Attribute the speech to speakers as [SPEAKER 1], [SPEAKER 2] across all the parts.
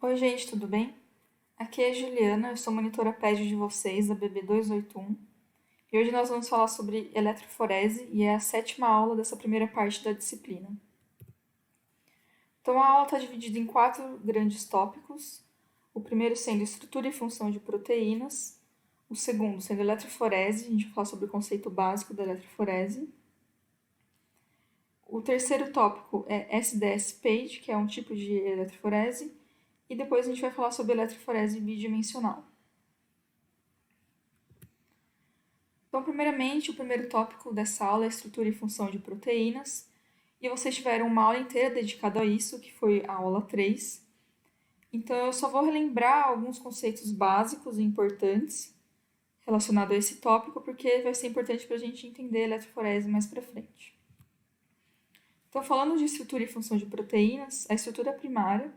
[SPEAKER 1] Oi, gente, tudo bem? Aqui é a Juliana, eu sou monitora PED de vocês, da BB281, e hoje nós vamos falar sobre eletroforese e é a sétima aula dessa primeira parte da disciplina. Então, a aula está dividida em quatro grandes tópicos, o primeiro sendo estrutura e função de proteínas, o segundo sendo eletroforese, a gente vai falar sobre o conceito básico da eletroforese. O terceiro tópico é SDS-PAGE, que é um tipo de eletroforese, e depois a gente vai falar sobre eletroforese bidimensional. Então, primeiramente, o primeiro tópico dessa aula é estrutura e função de proteínas, e vocês tiveram uma aula inteira dedicada a isso, que foi a aula 3. Então, eu só vou relembrar alguns conceitos básicos e importantes relacionados a esse tópico, porque vai ser importante para a gente entender a eletroforese mais para frente. Então, falando de estrutura e função de proteínas, a estrutura primária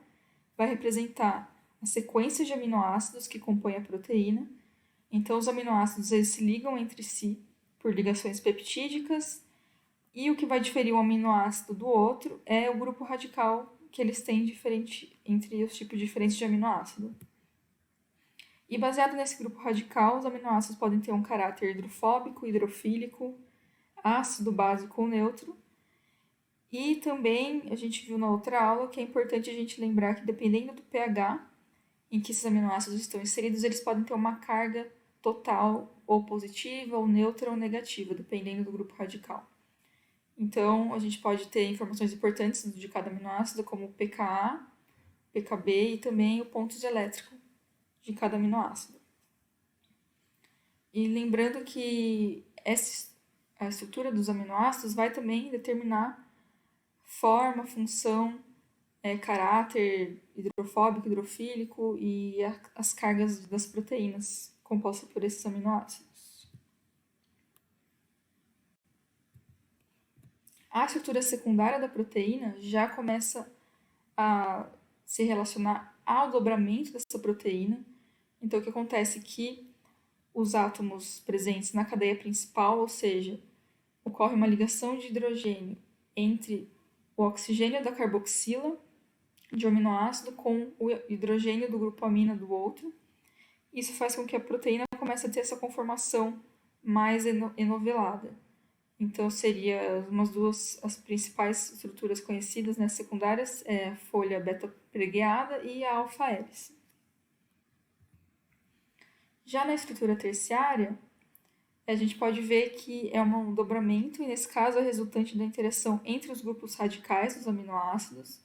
[SPEAKER 1] vai representar a sequência de aminoácidos que compõem a proteína. Então, os aminoácidos eles se ligam entre si por ligações peptídicas, e o que vai diferir um aminoácido do outro é o grupo radical que eles têm diferente entre os tipos diferentes de aminoácido. E baseado nesse grupo radical, os aminoácidos podem ter um caráter hidrofóbico, hidrofílico, ácido, básico ou neutro. E também a gente viu na outra aula que é importante a gente lembrar que dependendo do pH em que esses aminoácidos estão inseridos, eles podem ter uma carga total ou positiva, ou neutra ou negativa, dependendo do grupo radical. Então, a gente pode ter informações importantes de cada aminoácido, como o pKa, pKb e também o ponto elétrico de cada aminoácido. E lembrando que a estrutura dos aminoácidos vai também determinar forma, função, caráter hidrofóbico, hidrofílico e as cargas das proteínas compostas por esses aminoácidos. A estrutura secundária da proteína já começa a se relacionar ao dobramento dessa proteína. Então, o que acontece é que os átomos presentes na cadeia principal, ou seja, ocorre uma ligação de hidrogênio entre o oxigênio da carboxila de um aminoácido com o hidrogênio do grupo amina do outro. Isso faz com que a proteína comece a ter essa conformação mais enovelada. Então, seria as principais estruturas conhecidas, né, secundárias, a folha beta-pregueada e a alfa-hélice. Já na estrutura terciária, a gente pode ver que é um dobramento, e nesse caso é resultante da interação entre os grupos radicais dos aminoácidos.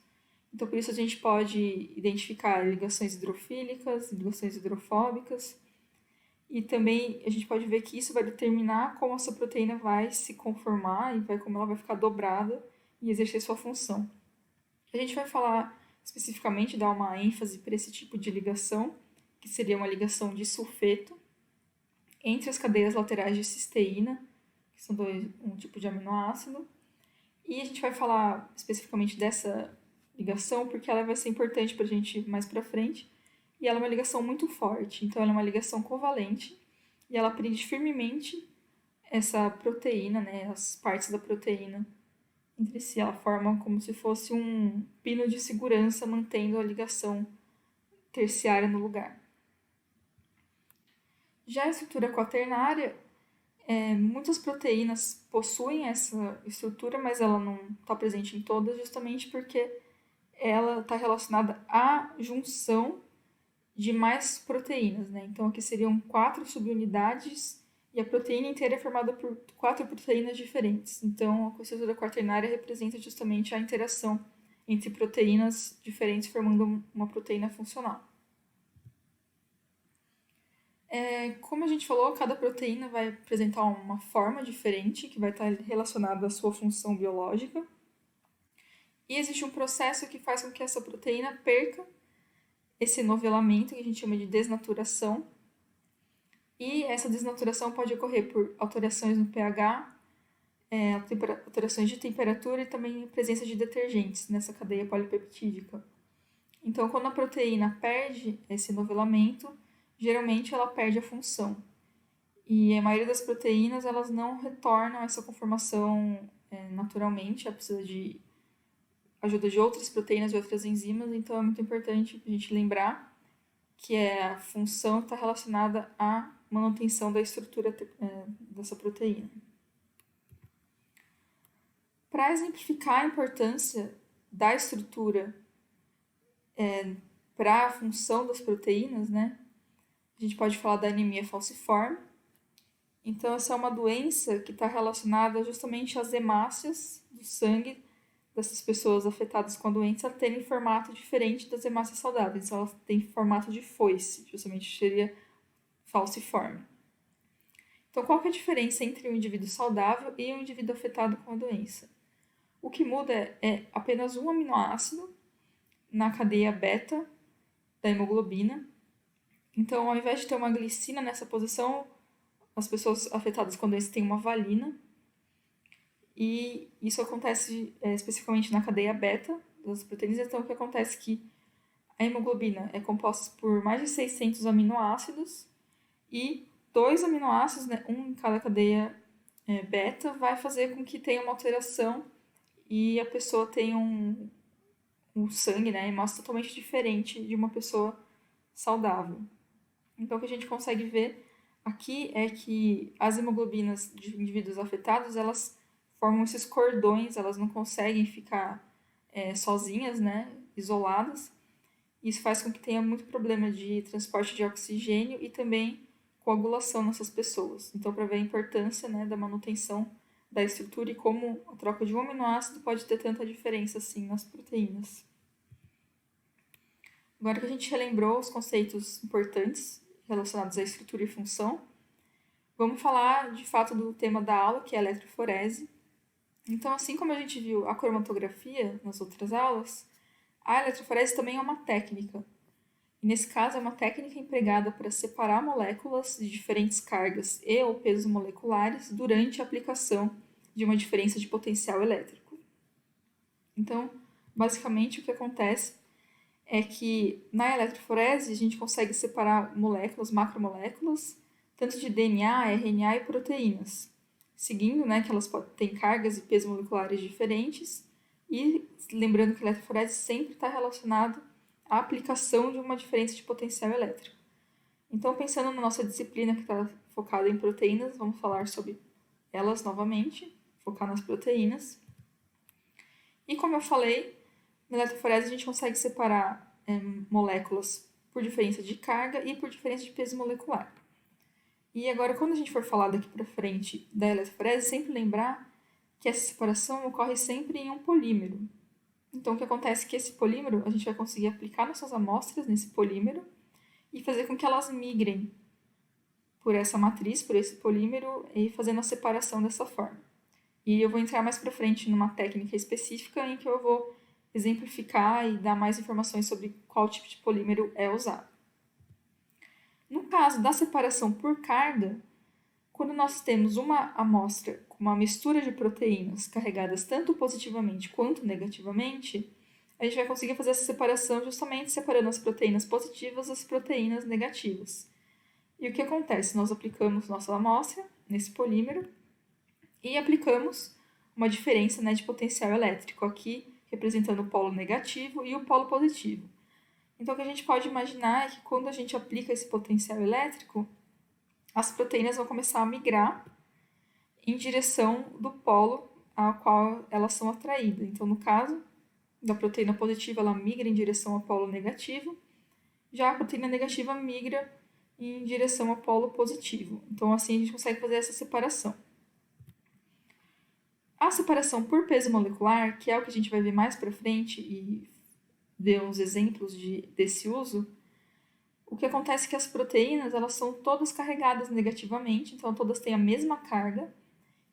[SPEAKER 1] Então, por isso a gente pode identificar ligações hidrofílicas, ligações hidrofóbicas, e também a gente pode ver que isso vai determinar como essa proteína vai se conformar e como ela vai ficar dobrada e exercer sua função. A gente vai falar especificamente, dar uma ênfase para esse tipo de ligação, que seria uma ligação de sulfeto entre as cadeias laterais de cisteína, que são um tipo de aminoácido. E a gente vai falar especificamente dessa ligação porque ela vai ser importante para a gente mais para frente. E ela é uma ligação muito forte, então ela é uma ligação covalente e ela prende firmemente essa proteína, né, as partes da proteína entre si. Ela forma como se fosse um pino de segurança mantendo a ligação terciária no lugar. Já a estrutura quaternária, muitas proteínas possuem essa estrutura, mas ela não está presente em todas, justamente porque ela está relacionada à junção de mais proteínas, né? Então, aqui seriam 4 subunidades e a proteína inteira é formada por 4 proteínas diferentes. Então, a estrutura quaternária representa justamente a interação entre proteínas diferentes formando uma proteína funcional. Como a gente falou, cada proteína vai apresentar uma forma diferente que vai estar relacionada à sua função biológica. E existe um processo que faz com que essa proteína perca esse novelamento, que a gente chama de desnaturação. E essa desnaturação pode ocorrer por alterações no pH, alterações de temperatura e também presença de detergentes nessa cadeia polipeptídica. Então, quando a proteína perde esse novelamento, geralmente ela perde a função. E a maioria das proteínas elas não retornam essa conformação naturalmente, ela precisa de ajuda de outras proteínas e outras enzimas, então é muito importante a gente lembrar que a função está relacionada à manutenção da estrutura dessa proteína. Para exemplificar a importância da estrutura para a função das proteínas, né, a gente pode falar da anemia falciforme. Então, essa é uma doença que está relacionada justamente às hemácias do sangue dessas pessoas afetadas com a doença terem formato diferente das hemácias saudáveis. Então, elas têm formato de foice, justamente seria falciforme. Então, qual que é a diferença entre um indivíduo saudável e um indivíduo afetado com a doença? O que muda é apenas um aminoácido na cadeia beta da hemoglobina. Então, ao invés de ter uma glicina nessa posição, as pessoas afetadas com a doença têm uma valina. E isso acontece especificamente na cadeia beta das proteínas. Então, o que acontece é que a hemoglobina é composta por mais de 600 aminoácidos e 2 aminoácidos, né, um em cada cadeia beta, vai fazer com que tenha uma alteração e a pessoa tenha um sangue, né, hemácia totalmente diferente de uma pessoa saudável. Então, o que a gente consegue ver aqui é que as hemoglobinas de indivíduos afetados, elas formam esses cordões, elas não conseguem ficar sozinhas, né, isoladas. Isso faz com que tenha muito problema de transporte de oxigênio e também coagulação nessas pessoas. Então, para ver a importância, né, da manutenção da estrutura e como a troca de um aminoácido pode ter tanta diferença assim nas proteínas. Agora que a gente relembrou os conceitos importantes relacionados à estrutura e função, vamos falar de fato do tema da aula, que é a eletroforese. Então, assim como a gente viu a cromatografia nas outras aulas, a eletroforese também é uma técnica. E nesse caso, é uma técnica empregada para separar moléculas de diferentes cargas e ou pesos moleculares durante a aplicação de uma diferença de potencial elétrico. Então, basicamente, o que acontece é que na eletroforese a gente consegue separar moléculas, macromoléculas, tanto de DNA, RNA e proteínas, seguindo, né, que elas têm cargas e pesos moleculares diferentes, e lembrando que a eletroforese sempre está relacionada à aplicação de uma diferença de potencial elétrico. Então, pensando na nossa disciplina que está focada em proteínas, vamos falar sobre elas novamente, focar nas proteínas. E como eu falei, na eletroforese a gente consegue separar moléculas por diferença de carga e por diferença de peso molecular. E agora, quando a gente for falar daqui para frente da eletroforese, sempre lembrar que essa separação ocorre sempre em um polímero. Então, o que acontece é que esse polímero, a gente vai conseguir aplicar nossas amostras nesse polímero e fazer com que elas migrem por essa matriz, por esse polímero, e fazendo a separação dessa forma. E eu vou entrar mais para frente numa técnica específica em que eu vou exemplificar e dar mais informações sobre qual tipo de polímero é usado. No caso da separação por carga, quando nós temos uma amostra com uma mistura de proteínas carregadas tanto positivamente quanto negativamente, a gente vai conseguir fazer essa separação justamente separando as proteínas positivas das proteínas negativas. E o que acontece? Nós aplicamos nossa amostra nesse polímero e aplicamos uma diferença, né, de potencial elétrico, aqui representando o polo negativo e o polo positivo. Então, o que a gente pode imaginar é que quando a gente aplica esse potencial elétrico, as proteínas vão começar a migrar em direção do polo ao qual elas são atraídas. Então, no caso da proteína positiva, ela migra em direção ao polo negativo, já a proteína negativa migra em direção ao polo positivo. Então, assim, a gente consegue fazer essa separação. A separação por peso molecular, que é o que a gente vai ver mais para frente e ver uns exemplos desse uso, o que acontece é que as proteínas elas são todas carregadas negativamente, então todas têm a mesma carga,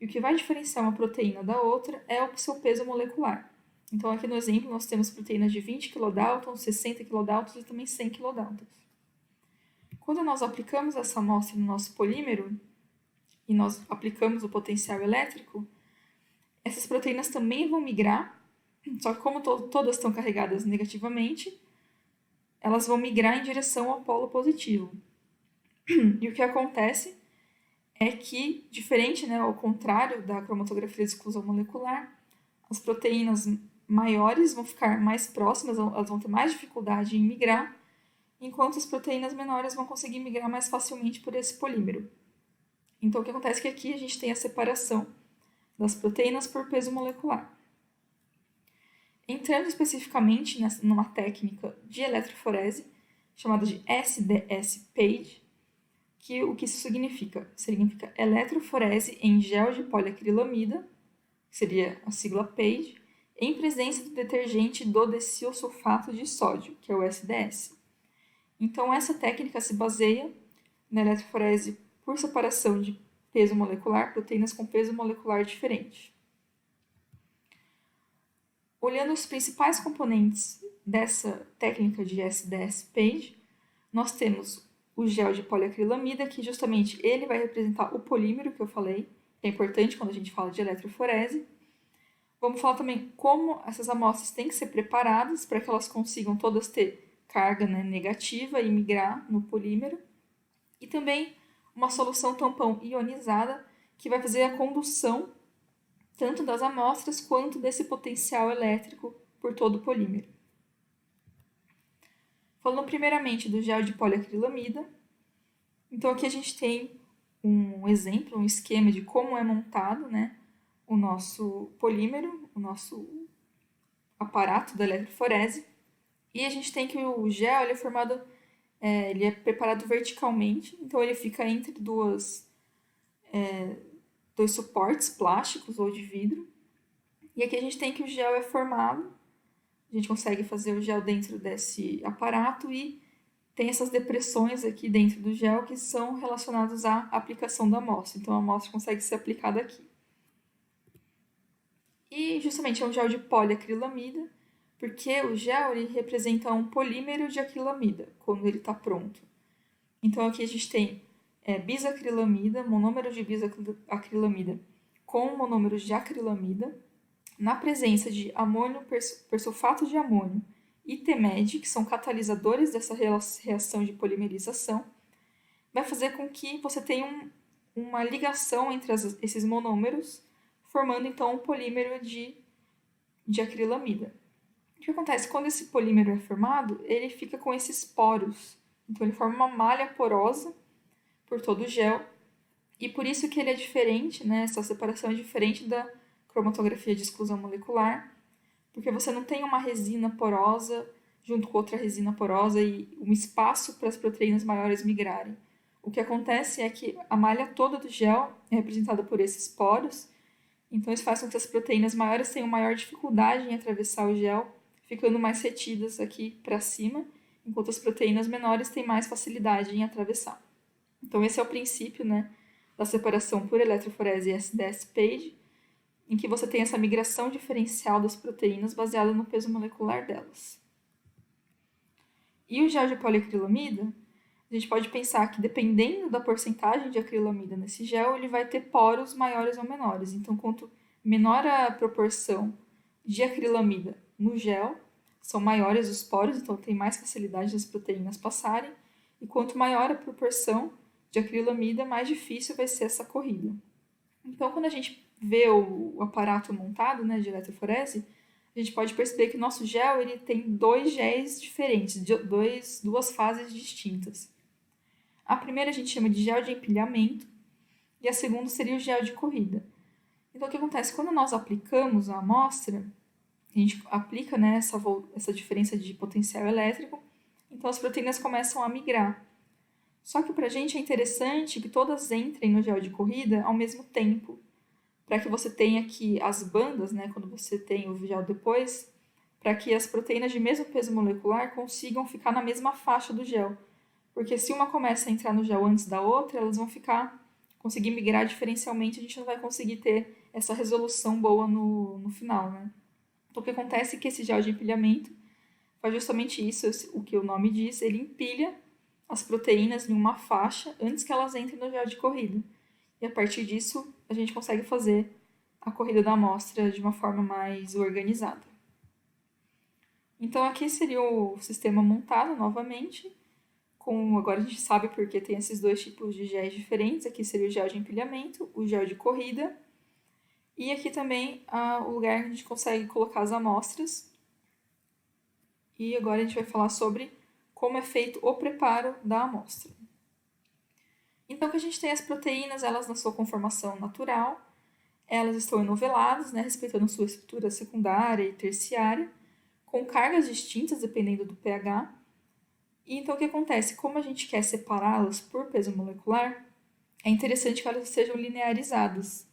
[SPEAKER 1] e o que vai diferenciar uma proteína da outra é o seu peso molecular. Então, aqui no exemplo, nós temos proteínas de 20 kDa, 60 kDa e também 100 kDa. Quando nós aplicamos essa amostra no nosso polímero, e nós aplicamos o potencial elétrico, essas proteínas também vão migrar, só que como todas estão carregadas negativamente, elas vão migrar em direção ao polo positivo. E o que acontece é que, diferente, né, ao contrário da cromatografia de exclusão molecular, as proteínas maiores vão ficar mais próximas, elas vão ter mais dificuldade em migrar, enquanto as proteínas menores vão conseguir migrar mais facilmente por esse polímero. Então, o que acontece é que aqui a gente tem a separação das proteínas por peso molecular. Entrando especificamente numa técnica de eletroforese, chamada de SDS-PAGE, o que isso significa? Significa eletroforese em gel de poliacrilamida, que seria a sigla PAGE, em presença do detergente dodecilsulfato de sódio, que é o SDS. Então, essa técnica se baseia na eletroforese por separação de peso molecular, proteínas com peso molecular diferente. Olhando os principais componentes dessa técnica de SDS-PAGE, nós temos o gel de poliacrilamida, que justamente ele vai representar o polímero que eu falei, que é importante quando a gente fala de eletroforese. Vamos falar também como essas amostras têm que ser preparadas para que elas consigam todas ter carga, né, negativa e migrar no polímero. E também uma solução tampão ionizada que vai fazer a condução tanto das amostras quanto desse potencial elétrico por todo o polímero. Falando primeiramente do gel de poliacrilamida, então aqui a gente tem um exemplo, um esquema de como é montado, né, o nosso polímero, o nosso aparato da eletroforese, e a gente tem que o gel ele é formado, ele é preparado verticalmente, então ele fica entre dois suportes plásticos ou de vidro, e aqui a gente tem que o gel é formado, a gente consegue fazer o gel dentro desse aparato e tem essas depressões aqui dentro do gel que são relacionadas à aplicação da amostra. Então, a amostra consegue ser aplicada aqui. E, justamente, é um gel de poliacrilamida, porque o gel ele representa um polímero de acrilamida, quando ele está pronto. Então, aqui a gente tem bisacrilamida, monômero de bisacrilamida com monômeros de acrilamida, na presença de amônio persulfato de amônio e TMED, que são catalisadores dessa reação de polimerização, vai fazer com que você tenha uma ligação entre esses monômeros, formando então um polímero de acrilamida. O que acontece? Quando esse polímero é formado, ele fica com esses poros. Então, ele forma uma malha porosa por todo o gel, e por isso que ele é diferente, né? Essa separação é diferente da cromatografia de exclusão molecular, porque você não tem uma resina porosa junto com outra resina porosa e um espaço para as proteínas maiores migrarem. O que acontece é que a malha toda do gel é representada por esses poros, então isso faz com que as proteínas maiores tenham maior dificuldade em atravessar o gel, ficando mais retidas aqui para cima, enquanto as proteínas menores têm mais facilidade em atravessar. Então esse é o princípio, né, da separação por eletroforese e SDS-PAGE, em que você tem essa migração diferencial das proteínas baseada no peso molecular delas. E o gel de poliacrilamida, a gente pode pensar que dependendo da porcentagem de acrilamida nesse gel, ele vai ter poros maiores ou menores. Então, quanto menor a proporção de acrilamida no gel, são maiores os poros, então tem mais facilidade das proteínas passarem. E quanto maior a proporção de acrilamida, mais difícil vai ser essa corrida. Então, quando a gente vê o aparato montado, né, de eletroforese, a gente pode perceber que o nosso gel ele tem dois géis diferentes, duas fases distintas. A primeira a gente chama de gel de empilhamento e a segunda seria o gel de corrida. Então, o que acontece? Quando nós aplicamos a amostra, a gente aplica, né, essa diferença de potencial elétrico, então as proteínas começam a migrar. Só que para a gente é interessante que todas entrem no gel de corrida ao mesmo tempo, para que você tenha aqui as bandas, né, quando você tem o gel depois, para que as proteínas de mesmo peso molecular consigam ficar na mesma faixa do gel. Porque se uma começa a entrar no gel antes da outra, elas vão conseguir migrar diferencialmente, a gente não vai conseguir ter essa resolução boa no final, né? Então, o que acontece é que esse gel de empilhamento faz justamente isso, o que o nome diz, ele empilha as proteínas em uma faixa antes que elas entrem no gel de corrida. E a partir disso, a gente consegue fazer a corrida da amostra de uma forma mais organizada. Então, aqui seria o sistema montado novamente. Agora a gente sabe porque tem esses dois tipos de géis diferentes. Aqui seria o gel de empilhamento, o gel de corrida. E aqui também o lugar que a gente consegue colocar as amostras. E agora a gente vai falar sobre como é feito o preparo da amostra. Então, que a gente tem as proteínas, elas na sua conformação natural, elas estão enoveladas, né, respeitando sua estrutura secundária e terciária, com cargas distintas dependendo do pH. E então o que acontece? Como a gente quer separá-las por peso molecular, é interessante que elas sejam linearizadas,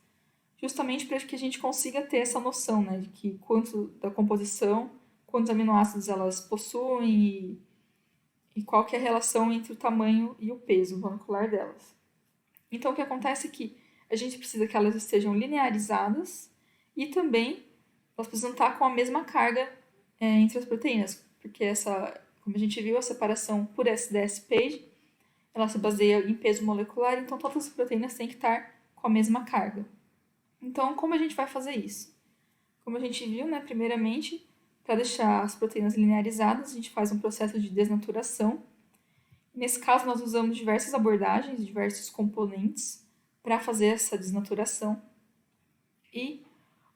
[SPEAKER 1] justamente para que a gente consiga ter essa noção, né, de que quanto da composição, quantos aminoácidos elas possuem e qual que é a relação entre o tamanho e o peso molecular delas. Então, o que acontece é que a gente precisa que elas estejam linearizadas e também elas precisam estar com a mesma carga entre as proteínas, porque como a gente viu, a separação por SDS page, ela se baseia em peso molecular, então todas as proteínas têm que estar com a mesma carga. Então, como a gente vai fazer isso? Como a gente viu, né, primeiramente, para deixar as proteínas linearizadas, a gente faz um processo de desnaturação. Nesse caso, nós usamos diversas abordagens, diversos componentes para fazer essa desnaturação. E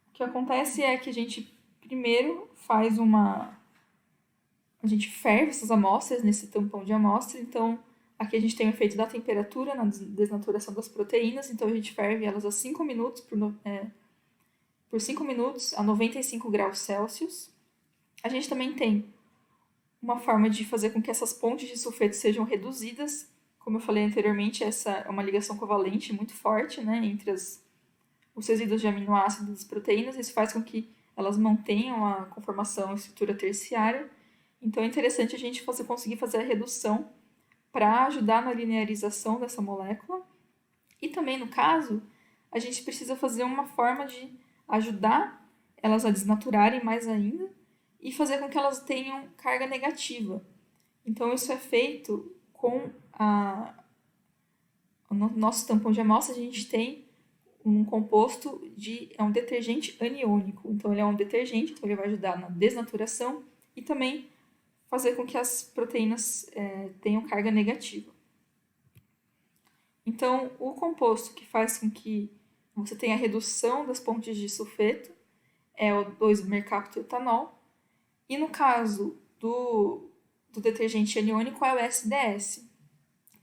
[SPEAKER 1] o que acontece é que a gente primeiro faz a gente ferve essas amostras nesse tampão de amostra. Então, aqui a gente tem o efeito da temperatura na desnaturação das proteínas. Então, a gente ferve elas a 5 minutos por 5 minutos a 95 graus Celsius. A gente também tem uma forma de fazer com que essas pontes de sulfeto sejam reduzidas. Como eu falei anteriormente, essa é uma ligação covalente muito forte, né, entre os resíduos de aminoácidos das proteínas. Isso faz com que elas mantenham a conformação e estrutura terciária. Então, é interessante a gente conseguir fazer a redução para ajudar na linearização dessa molécula. E também, no caso, a gente precisa fazer uma forma de ajudar elas a desnaturarem mais ainda e fazer com que elas tenham carga negativa. Então, isso é feito com o nosso tampão de amostra. A gente tem um composto é um detergente aniônico. Então, ele é um detergente, então ele vai ajudar na desnaturação e também fazer com que as proteínas tenham carga negativa. Então, o composto que faz com que você tenha a redução das pontes de sulfeto é o 2-mercaptoetanol. E no caso do detergente aniônico é o SDS.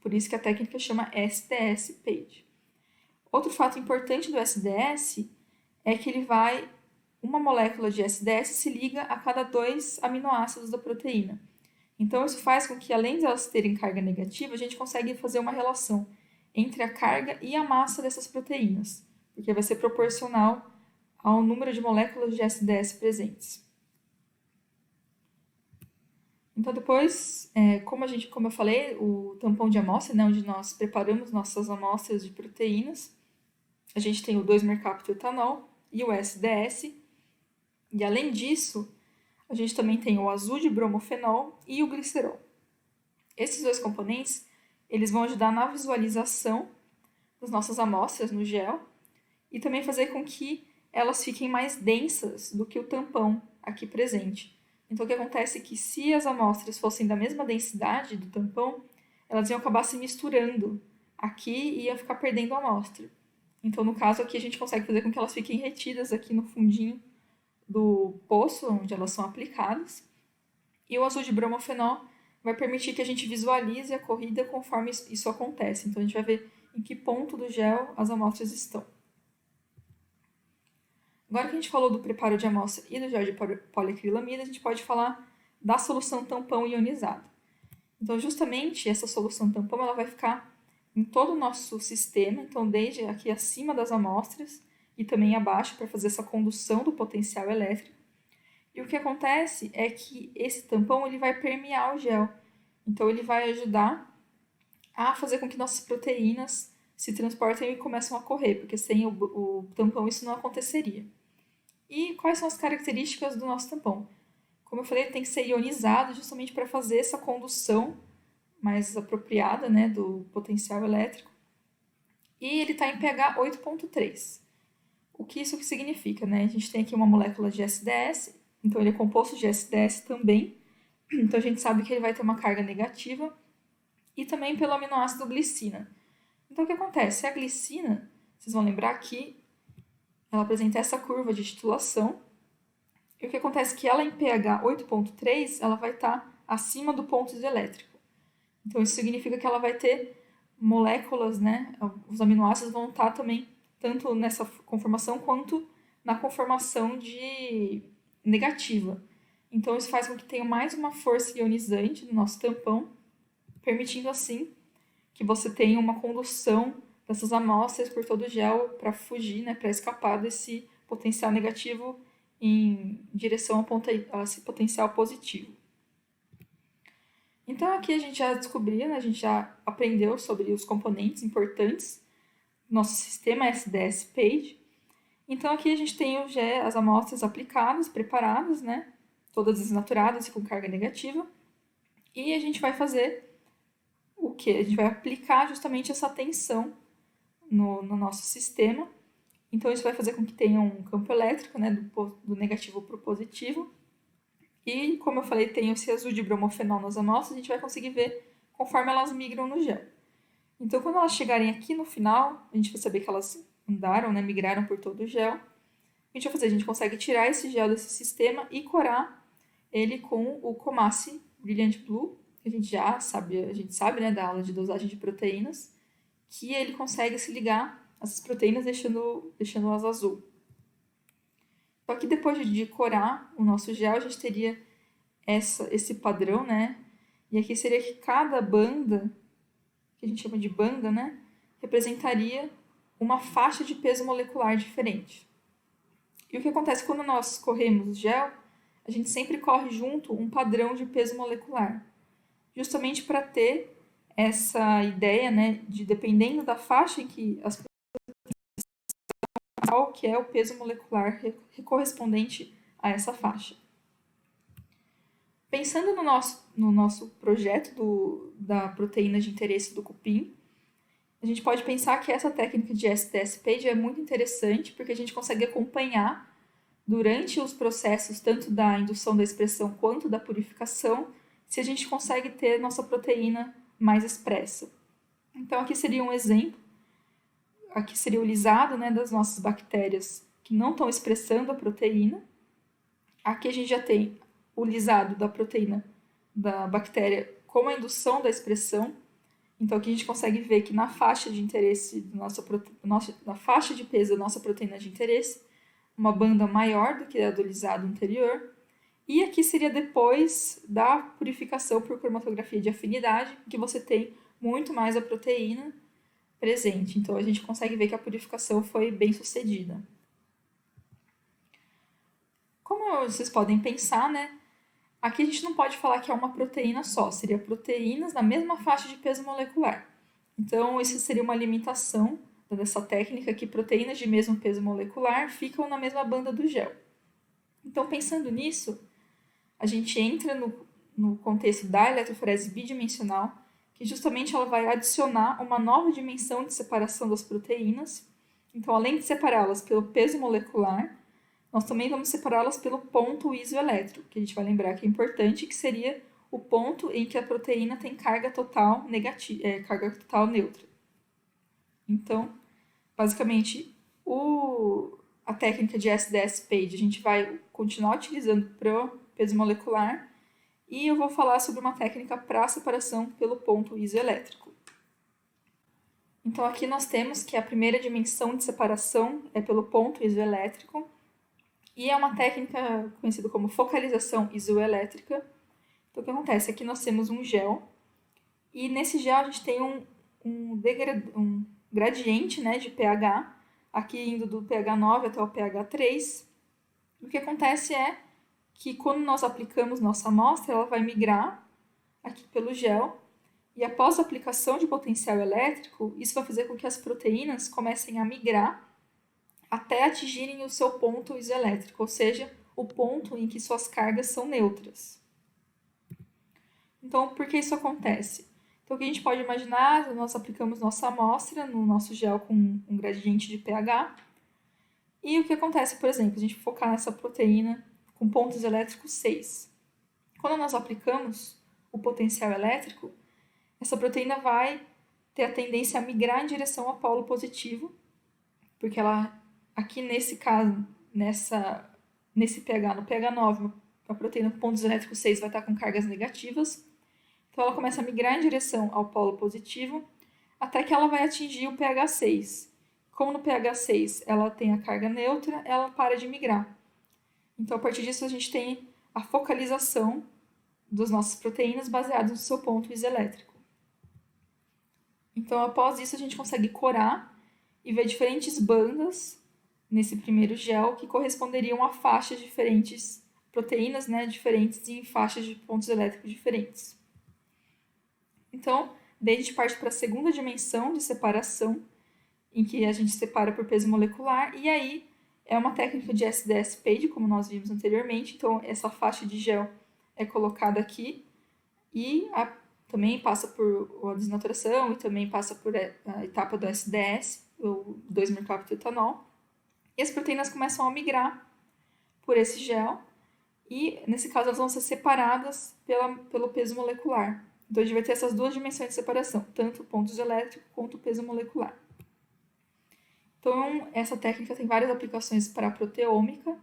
[SPEAKER 1] Por isso que a técnica chama SDS-PAGE. Outro fato importante do SDS é que uma molécula de SDS se liga a cada 2 aminoácidos da proteína. Então, isso faz com que, além de elas terem carga negativa, a gente consiga fazer uma relação entre a carga e a massa dessas proteínas, porque vai ser proporcional ao número de moléculas de SDS presentes. Então, depois, como eu falei, o tampão de amostra, né, onde nós preparamos nossas amostras de proteínas, a gente tem o 2-mercaptoetanol e o SDS. E, além disso, a gente também tem o azul de bromofenol e o glicerol. Esses 2 componentes, eles vão ajudar na visualização das nossas amostras no gel e também fazer com que elas fiquem mais densas do que o tampão aqui presente. Então, o que acontece é que se as amostras fossem da mesma densidade do tampão, elas iam acabar se misturando aqui e iam ficar perdendo a amostra. Então, no caso aqui, a gente consegue fazer com que elas fiquem retidas aqui no fundinho do poço, onde elas são aplicadas. E o azul de bromofenol vai permitir que a gente visualize a corrida conforme isso acontece. Então, a gente vai ver em que ponto do gel as amostras estão. Agora que a gente falou do preparo de amostra e do gel de poliacrilamida, a gente pode falar da solução tampão ionizada. Então, justamente, essa solução tampão ela vai ficar em todo o nosso sistema, então desde aqui acima das amostras e também abaixo para fazer essa condução do potencial elétrico. E o que acontece é que esse tampão ele vai permear o gel. Então, ele vai ajudar a fazer com que nossas proteínas se transportem e começam a correr, porque sem o tampão isso não aconteceria. E quais são as características do nosso tampão? Como eu falei, ele tem que ser ionizado justamente para fazer essa condução mais apropriada, né, do potencial elétrico. E ele está em pH 8.3. O que isso significa, né? A gente tem aqui uma molécula de SDS, então ele é composto de SDS também. Então a gente sabe que ele vai ter uma carga negativa e também pelo aminoácido glicina. Então o que acontece? A glicina, vocês vão lembrar que ela apresenta essa curva de titulação. E o que acontece é que ela em pH 8.3, ela vai estar acima do ponto isoelétrico. Então, isso significa que ela vai ter moléculas, né? Os aminoácidos vão estar também tanto nessa conformação quanto na conformação de negativa. Então, isso faz com que tenha mais uma força ionizante no nosso tampão, permitindo assim que você tenha uma condução dessas amostras por todo o gel para fugir, né, para escapar desse potencial negativo em direção a esse potencial positivo. Então aqui a gente já descobriu, né, a gente já aprendeu sobre os componentes importantes do nosso sistema SDS-PAGE. Então aqui a gente tem as amostras aplicadas, preparadas, né, todas desnaturadas e com carga negativa. E a gente vai fazer o que? A gente vai aplicar justamente essa tensão no nosso sistema. Então, isso vai fazer com que tenha um campo elétrico, né, do negativo para o positivo. E, como eu falei, tem esse azul de bromofenol nas amostras, a gente vai conseguir ver conforme elas migram no gel. Então, quando elas chegarem aqui no final, a gente vai saber que elas andaram, né, migraram por todo o gel. O que a gente vai fazer? A gente consegue tirar esse gel desse sistema e corar ele com o Comace Brilliant Blue, que a gente sabe, né, da aula de dosagem de proteínas, que ele consegue se ligar essas proteínas deixando-as azul. Só que depois de corar o nosso gel, a gente teria esse padrão, né? E aqui seria que cada banda, que a gente chama de banda, né, representaria uma faixa de peso molecular diferente. E o que acontece quando nós corremos gel, a gente sempre corre junto um padrão de peso molecular, justamente para ter essa ideia, né, de dependendo da faixa em que as qual que é o peso molecular correspondente a essa faixa. Pensando no nosso projeto da proteína de interesse do cupim, a gente pode pensar que essa técnica de SDS-PAGE é muito interessante porque a gente consegue acompanhar durante os processos tanto da indução da expressão quanto da purificação, se a gente consegue ter nossa proteína mais expressa. Então aqui seria um exemplo. Aqui seria o lisado, né, das nossas bactérias que não estão expressando a proteína. Aqui a gente já tem o lisado da proteína da bactéria com a indução da expressão. Então aqui a gente consegue ver que na faixa de interesse na faixa de peso da nossa proteína de interesse, uma banda maior do que a do lisado anterior. E aqui seria depois da purificação por cromatografia de afinidade, que você tem muito mais a proteína presente. Então, a gente consegue ver que a purificação foi bem sucedida. Como vocês podem pensar, né? Aqui a gente não pode falar que é uma proteína só, seria proteínas na mesma faixa de peso molecular. Então, isso seria uma limitação dessa técnica, que proteínas de mesmo peso molecular ficam na mesma banda do gel. Então, pensando nisso, a gente entra no contexto da eletroforese bidimensional, que justamente ela vai adicionar uma nova dimensão de separação das proteínas. Então, além de separá-las pelo peso molecular, nós também vamos separá-las pelo ponto isoelétrico, que a gente vai lembrar que é importante, que seria o ponto em que a proteína tem carga total carga total neutra. Então, basicamente, a técnica de SDS-PAGE a gente vai continuar utilizando para o peso molecular, e eu vou falar sobre uma técnica para separação pelo ponto isoelétrico. Então, aqui nós temos que a primeira dimensão de separação é pelo ponto isoelétrico, e é uma técnica conhecida como focalização isoelétrica. Então, o que acontece? Aqui nós temos um gel, e nesse gel a gente tem um gradiente, né, de pH, aqui indo do pH 9 até o pH 3. O que acontece é que quando nós aplicamos nossa amostra, ela vai migrar aqui pelo gel, e após a aplicação de potencial elétrico, isso vai fazer com que as proteínas comecem a migrar até atingirem o seu ponto isoelétrico, ou seja, o ponto em que suas cargas são neutras. Então, por que isso acontece? Então, o que a gente pode imaginar, nós aplicamos nossa amostra no nosso gel com um gradiente de pH, e o que acontece, por exemplo, a gente focar nessa proteína com pontos elétricos 6. Quando nós aplicamos o potencial elétrico, essa proteína vai ter a tendência a migrar em direção ao polo positivo, porque ela aqui nesse caso, nesse pH, no pH 9, a proteína com pontos elétricos 6 vai estar com cargas negativas. Então ela começa a migrar em direção ao polo positivo, até que ela vai atingir o pH 6. Como no pH 6 ela tem a carga neutra, ela para de migrar. Então, a partir disso, a gente tem a focalização das nossas proteínas baseadas no seu ponto isoelétrico. Então, após isso, a gente consegue corar e ver diferentes bandas nesse primeiro gel que corresponderiam a faixas diferentes, proteínas, né, diferentes em faixas de pontos elétricos diferentes. Então, daí a gente parte para a segunda dimensão de separação, em que a gente separa por peso molecular, e aí é uma técnica de SDS-PAGE, como nós vimos anteriormente. Então, essa faixa de gel é colocada aqui e também passa por a desnaturação e também passa por a etapa do SDS, o 2-mercaptoetanol. E as proteínas começam a migrar por esse gel e, nesse caso, elas vão ser separadas pelo peso molecular. Então, a gente vai ter essas duas dimensões de separação, tanto o ponto isoelétrico quanto o peso molecular. Então, essa técnica tem várias aplicações para a proteômica,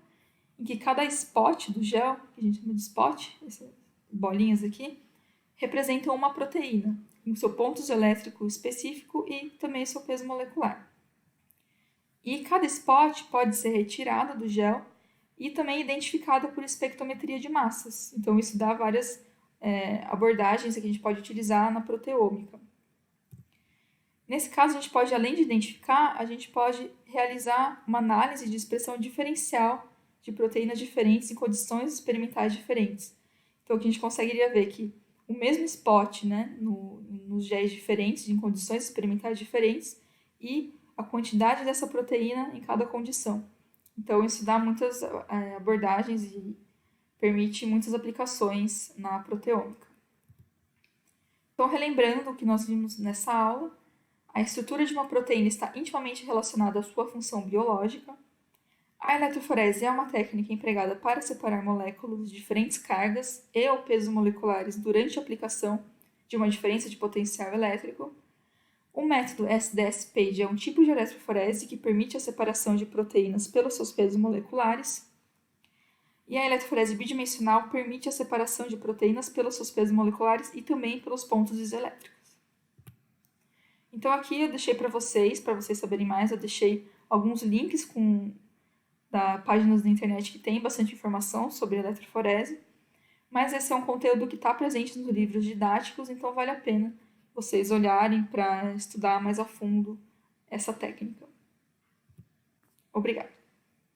[SPEAKER 1] em que cada spot do gel, que a gente chama de spot, essas bolinhas aqui, representam uma proteína, com seu ponto isoelétrico específico e também seu peso molecular. E cada spot pode ser retirado do gel e também identificado por espectrometria de massas. Então, isso dá várias abordagens que a gente pode utilizar na proteômica. Nesse caso, a gente pode, além de identificar, a gente pode realizar uma análise de expressão diferencial de proteínas diferentes em condições experimentais diferentes. Então, aqui a gente conseguiria ver que o mesmo spot, né, nos géis diferentes, em condições experimentais diferentes, e a quantidade dessa proteína em cada condição. Então, isso dá muitas abordagens e permite muitas aplicações na proteômica. Então, relembrando o que nós vimos nessa aula, a estrutura de uma proteína está intimamente relacionada à sua função biológica. A eletroforese é uma técnica empregada para separar moléculas de diferentes cargas e ou pesos moleculares durante a aplicação de uma diferença de potencial elétrico. O método SDS-PAGE é um tipo de eletroforese que permite a separação de proteínas pelos seus pesos moleculares. E a eletroforese bidimensional permite a separação de proteínas pelos seus pesos moleculares e também pelos pontos isoelétricos. Então aqui eu deixei para vocês saberem mais, eu deixei alguns links da páginas da internet que tem bastante informação sobre eletroforese, mas esse é um conteúdo que está presente nos livros didáticos, então vale a pena vocês olharem para estudar mais a fundo essa técnica. Obrigada.